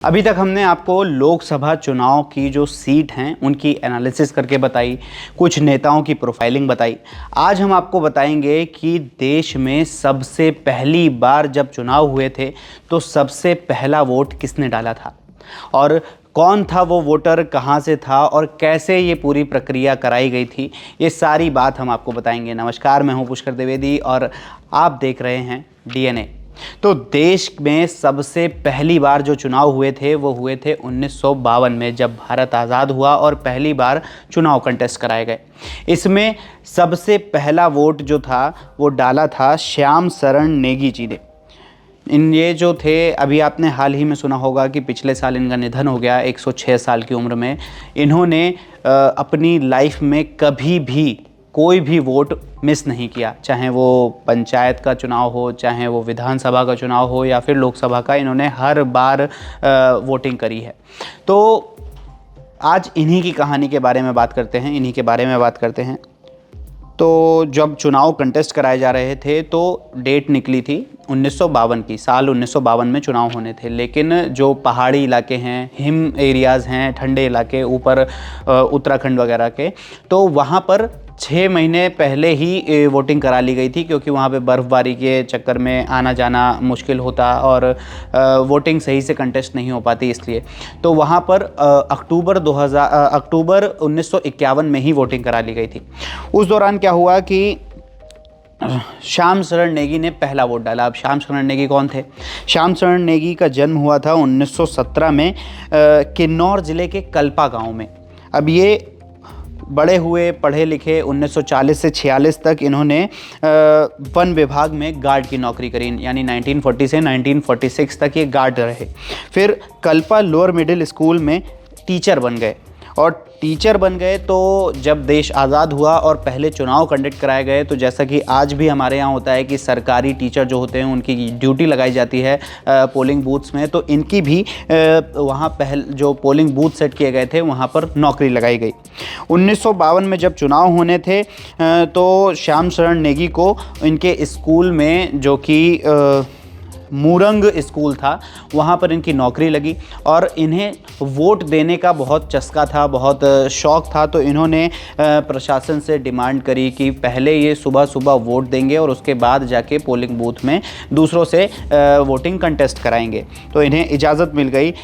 अभी तक हमने आपको लोकसभा चुनाव की जो सीट हैं उनकी एनालिसिस करके बताई, कुछ नेताओं की प्रोफाइलिंग बताई। आज हम आपको बताएंगे कि देश में सबसे पहली बार जब चुनाव हुए थे तो सबसे पहला वोट किसने डाला था और कौन था वो वोटर, कहाँ से था और कैसे ये पूरी प्रक्रिया कराई गई थी। ये सारी बात हम आपको बताएंगे। नमस्कार, मैं हूँ पुष्कर द्विवेदी और आप देख रहे हैं डीएनए। तो देश में सबसे पहली बार जो चुनाव हुए थे वो हुए थे 1952 में, जब भारत आज़ाद हुआ और पहली बार चुनाव कंटेस्ट कराए गए। इसमें सबसे पहला वोट जो था वो डाला था श्याम शरण नेगी जी ने। ये जो थे, अभी आपने हाल ही में सुना होगा कि पिछले साल इनका निधन हो गया 106 साल की उम्र में। इन्होंने अपनी लाइफ में कभी भी कोई भी वोट मिस नहीं किया, चाहे वो पंचायत का चुनाव हो, चाहे वो विधानसभा का चुनाव हो या फिर लोकसभा का। इन्होंने हर बार वोटिंग करी है। तो आज इन्हीं की कहानी के बारे में बात करते हैं, तो जब चुनाव कंटेस्ट कराए जा रहे थे तो डेट निकली थी 1952 की। साल 1952 में चुनाव होने थे, लेकिन जो पहाड़ी इलाके हैं, हिम एरियाज़ हैं, ठंडे इलाके ऊपर उत्तराखंड वगैरह के, तो वहाँ पर 6 महीने पहले ही वोटिंग करा ली गई थी, क्योंकि वहाँ पे बर्फ़बारी के चक्कर में आना जाना मुश्किल होता और वोटिंग सही से कंटेस्ट नहीं हो पाती। इसलिए तो वहाँ पर अक्टूबर 1951 में ही वोटिंग करा ली गई थी। उस दौरान क्या हुआ कि श्याम शरण नेगी ने पहला वोट डाला। अब श्याम शरण नेगी कौन थे? श्याम शरण नेगी का जन्म हुआ था 1917 में किन्नौर ज़िले के कल्पा गांव में। अब ये बड़े हुए, पढ़े लिखे। 1940 से 46 तक इन्होंने वन विभाग में गार्ड की नौकरी करी, यानी 1940 से 1946 तक ये गार्ड रहे। फिर कल्पा लोअर मिडिल स्कूल में टीचर बन गए तो जब देश आज़ाद हुआ और पहले चुनाव कंडक्ट कराए गए, तो जैसा कि आज भी हमारे यहाँ होता है कि सरकारी टीचर जो होते हैं उनकी ड्यूटी लगाई जाती है पोलिंग बूथ्स में, तो इनकी भी वहाँ जो पोलिंग बूथ सेट किए गए थे वहाँ पर नौकरी लगाई गई। 1952 में जब चुनाव होने थे तो श्याम शरण नेगी को इनके स्कूल में, जो कि मूरंग स्कूल था, वहाँ पर इनकी नौकरी लगी और इन्हें वोट देने का बहुत चस्का था, बहुत शौक़ था। तो इन्होंने प्रशासन से डिमांड करी कि पहले ये सुबह सुबह वोट देंगे और उसके बाद जाके पोलिंग बूथ में दूसरों से वोटिंग कंटेस्ट कराएंगे। तो इन्हें इजाज़त मिल गई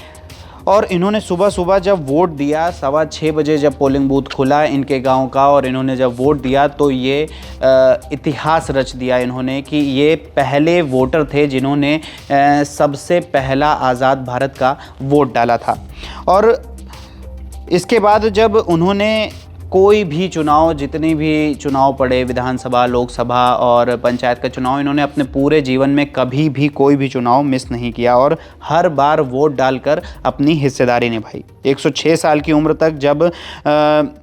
और इन्होंने सुबह सुबह जब वोट दिया, 6:15 बजे जब पोलिंग बूथ खुला इनके गांव का, और इन्होंने जब वोट दिया तो ये इतिहास रच दिया इन्होंने कि ये पहले वोटर थे जिन्होंने सबसे पहला आज़ाद भारत का वोट डाला था। और इसके बाद जब उन्होंने कोई भी चुनाव, जितने भी चुनाव पड़े, विधानसभा, लोकसभा और पंचायत का चुनाव, इन्होंने अपने पूरे जीवन में कभी भी कोई भी चुनाव मिस नहीं किया और हर बार वोट डालकर अपनी हिस्सेदारी निभाई। 106 साल की उम्र तक जब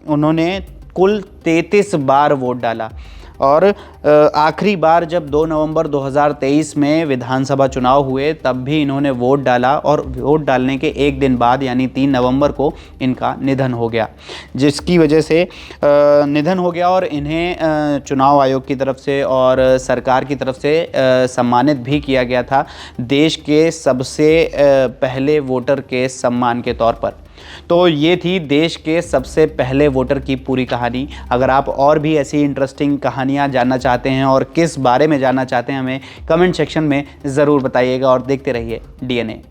उन्होंने कुल 33 बार वोट डाला और आखिरी बार जब 2 नवंबर 2023 में विधानसभा चुनाव हुए तब भी इन्होंने वोट डाला और वोट डालने के एक दिन बाद यानी 3 नवंबर को इनका निधन हो गया, जिसकी वजह से निधन हो गया। और इन्हें चुनाव आयोग की तरफ से और सरकार की तरफ से सम्मानित भी किया गया था देश के सबसे पहले वोटर के सम्मान के तौर पर। तो ये थी देश के सबसे पहले वोटर की पूरी कहानी। अगर आप और भी ऐसी इंटरेस्टिंग कहानियाँ जानना चाहते हैं और किस बारे में जानना चाहते हैं, हमें कमेंट सेक्शन में ज़रूर बताइएगा और देखते रहिए डीएनए।